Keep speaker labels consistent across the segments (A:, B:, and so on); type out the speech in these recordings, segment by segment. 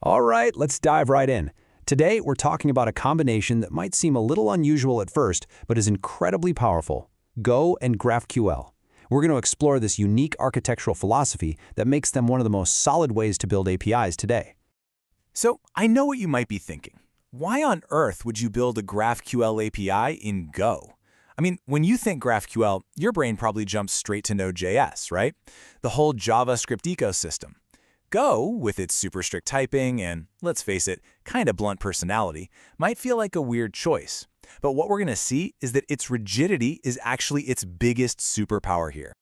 A: All right, let's dive right in. Today, we're talking about a combination that might seem a little unusual at first, but is incredibly powerful: Go and GraphQL. We're going to explore this unique architectural philosophy that makes them one of the most solid ways to build APIs today.
B: So I know what you might be thinking. Why on earth would you build a GraphQL API in Go? I mean, when you think GraphQL, your brain probably jumps straight to Node.js, right? The whole JavaScript ecosystem. Go, with its super strict typing and, let's face it, kind of blunt personality, might feel like a weird choice. But what we're going to see is that its rigidity is actually its biggest superpower here.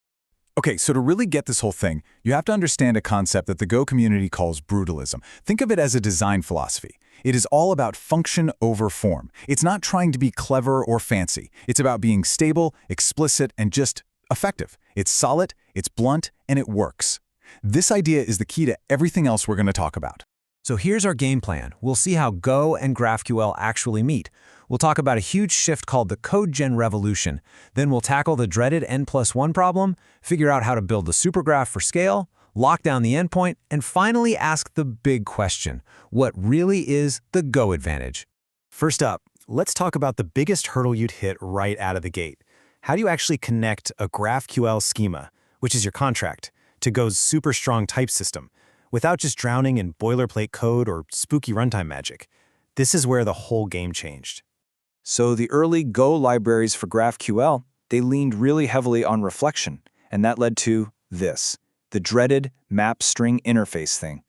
C: Okay, so to really get this whole thing, you have to understand a concept that the Go community calls brutalism. Think of it as a design philosophy. It is all about function over form. It's not trying to be clever or fancy. It's about being stable, explicit, and just effective. It's solid, it's blunt, and it works. This idea is the key to everything else we're going to talk about.
A: So here's our game plan. We'll see how Go and GraphQL actually meet. We'll talk about a huge shift called the code gen revolution. Then we'll tackle the dreaded N+1 problem, figure out how to build the Supergraph for scale, lock down the endpoint, and finally ask the big question: what really is the Go advantage?
D: First up, let's talk about the biggest hurdle you'd hit right out of the gate. How do you actually connect a GraphQL schema, which is your contract, to Go's super strong type system, without just drowning in boilerplate code or spooky runtime magic? This is where the whole game changed.
E: So the early Go libraries for GraphQL, they leaned really heavily on reflection, and that led to this, the dreaded map string interface thing.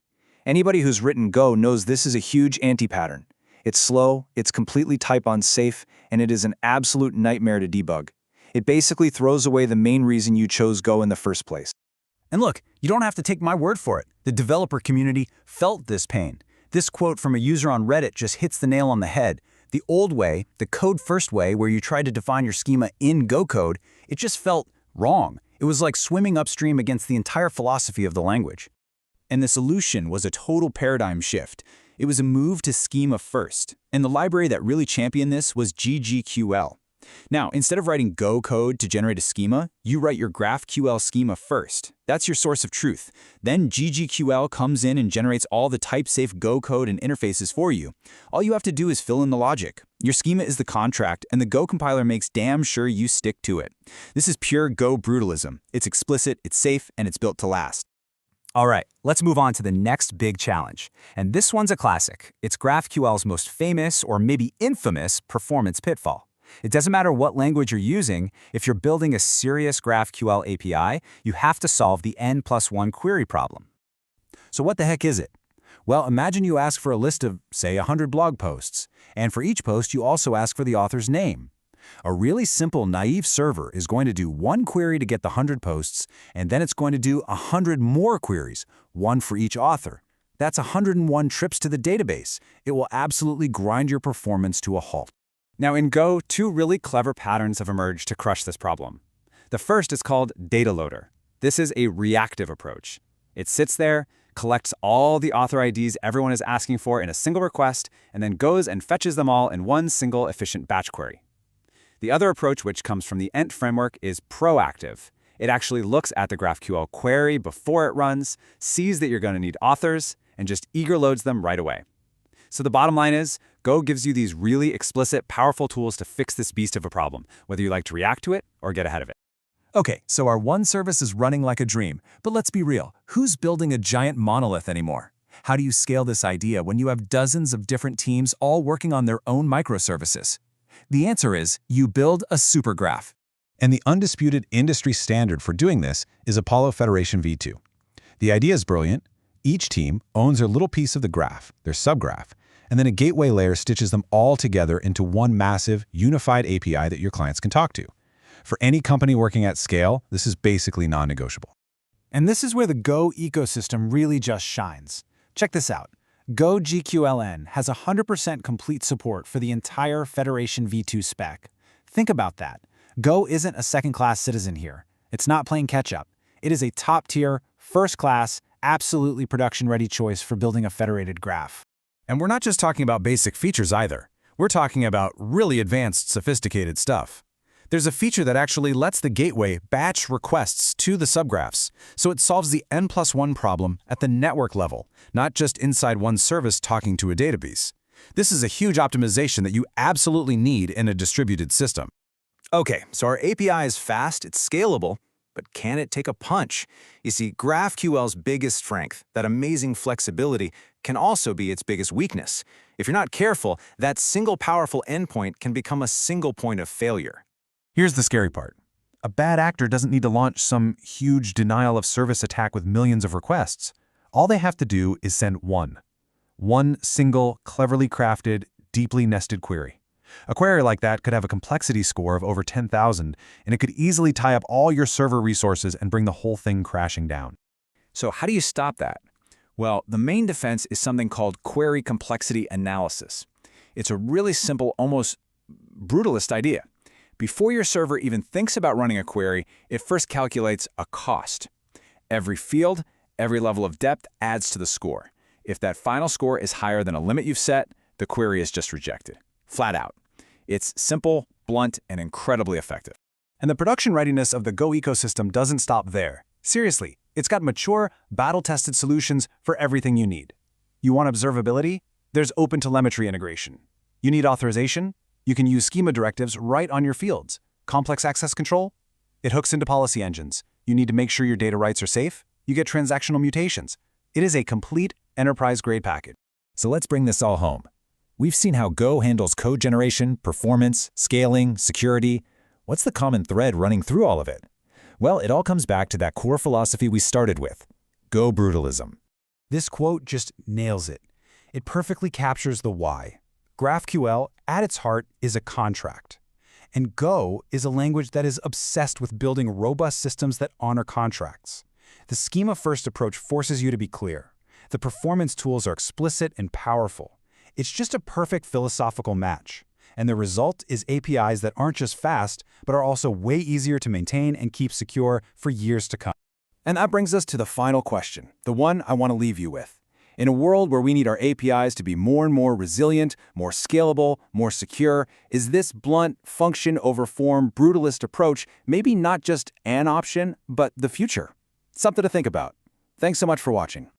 E: Anybody who's written Go knows this is a huge anti-pattern. It's slow, it's completely type unsafe, and it is an absolute nightmare to debug. It basically throws away the main reason you chose Go in the first place.
F: And look, you don't have to take my word for it. The developer community felt this pain. This quote from a user on Reddit just hits the nail on the head. The old way, the code-first way, where you tried to define your schema in Go code, it just felt wrong. It was like swimming upstream against the entire philosophy of the language. And the solution was a total paradigm shift. It was a move to schema-first. And the library that really championed this was gql. Now, instead of writing Go code to generate a schema, you write your GraphQL schema first. That's your source of truth. Then gql comes in and generates all the type-safe Go code and interfaces for you. All you have to do is fill in the logic. Your schema is the contract, and the Go compiler makes damn sure you stick to it. This is pure Go brutalism. It's explicit, it's safe, and it's built to last. All right, let's move on to the next big challenge. And this one's a classic. It's GraphQL's most famous, or maybe infamous, performance pitfall. It doesn't matter what language you're using, if you're building a serious GraphQL API, you have to solve the N+1 query problem. So what the heck is it? Well, imagine you ask for a list of, say, 100 blog posts, and for each post you also ask for the author's name. A really simple, naive server is going to do one query to get the 100 posts, and then it's going to do 100 more queries, one for each author. That's 101 trips to the database. It will absolutely grind your performance to a halt. Now in Go, two really clever patterns have emerged to crush this problem. The first is called data loader. This is a reactive approach. It sits there, collects all the author IDs everyone is asking for in a single request, and then goes and fetches them all in one single efficient batch query. The other approach, which comes from the Ent framework, is proactive. It actually looks at the GraphQL query before it runs, sees that you're going to need authors, and just eager loads them right away. So the bottom line is, Go gives you these really explicit, powerful tools to fix this beast of a problem, whether you like to react to it or get ahead of it.
C: Okay, so our one service is running like a dream, but let's be real, who's building a giant monolith anymore? How do you scale this idea when you have dozens of different teams all working on their own microservices? The answer is, you build a supergraph.
G: And the undisputed industry standard for doing this is Apollo Federation v2. The idea is brilliant. Each team owns their little piece of the graph, their subgraph, and then a gateway layer stitches them all together into one massive, unified API that your clients can talk to. For any company working at scale, this is basically non-negotiable.
D: And this is where the Go ecosystem really just shines. Check this out. Go gqlgen has 100% complete support for the entire Federation v2 spec. Think about that. Go isn't a second-class citizen here. It's not playing catch-up. It is a top-tier, first-class, absolutely production-ready choice for building a federated graph.
C: And we're not just talking about basic features either. We're talking about really advanced, sophisticated stuff.
A: There's a feature that actually lets the gateway batch requests to the subgraphs, so it solves the n+1 problem at the network level, not just inside one service talking to a database. This is a huge optimization that you absolutely need in a distributed system.
E: Okay, so our API is fast, it's scalable, but can it take a punch? You see, GraphQL's biggest strength, that amazing flexibility, can also be its biggest weakness. If you're not careful, that single powerful endpoint can become a single point of failure.
A: Here's the scary part. A bad actor doesn't need to launch some huge denial of service attack with millions of requests. All they have to do is send one single, cleverly crafted, deeply nested query. A query like that could have a complexity score of over 10,000, and it could easily tie up all your server resources and bring the whole thing crashing down.
E: So how do you stop that? Well, the main defense is something called query complexity analysis. It's a really simple, almost brutalist idea. Before your server even thinks about running a query, it first calculates a cost. Every field, every level of depth adds to the score. If that final score is higher than a limit you've set, the query is just rejected. Flat out. It's simple, blunt, and incredibly effective.
A: And the production readiness of the Go ecosystem doesn't stop there. Seriously, it's got mature, battle-tested solutions for everything you need. You want observability? There's OpenTelemetry integration. You need authorization? You can use schema directives right on your fields. Complex access control? It hooks into policy engines. You need to make sure your data rights are safe? You get transactional mutations. It is a complete enterprise-grade package.
C: So let's bring this all home. We've seen how Go handles code generation, performance, scaling, security. What's the common thread running through all of it? Well, it all comes back to that core philosophy we started with, Go brutalism.
D: This quote just nails it. It perfectly captures the why. GraphQL, at its heart, is a contract. And Go is a language that is obsessed with building robust systems that honor contracts. The schema-first approach forces you to be clear. The performance tools are explicit and powerful. It's just a perfect philosophical match. And the result is APIs that aren't just fast, but are also way easier to maintain and keep secure for years to come.
A: And that brings us to the final question, the one I want to leave you with. In a world where we need our APIs to be more and more resilient, more scalable, more secure, is this blunt, function over form, brutalist approach maybe not just an option, but the future? Something to think about. Thanks so much for watching.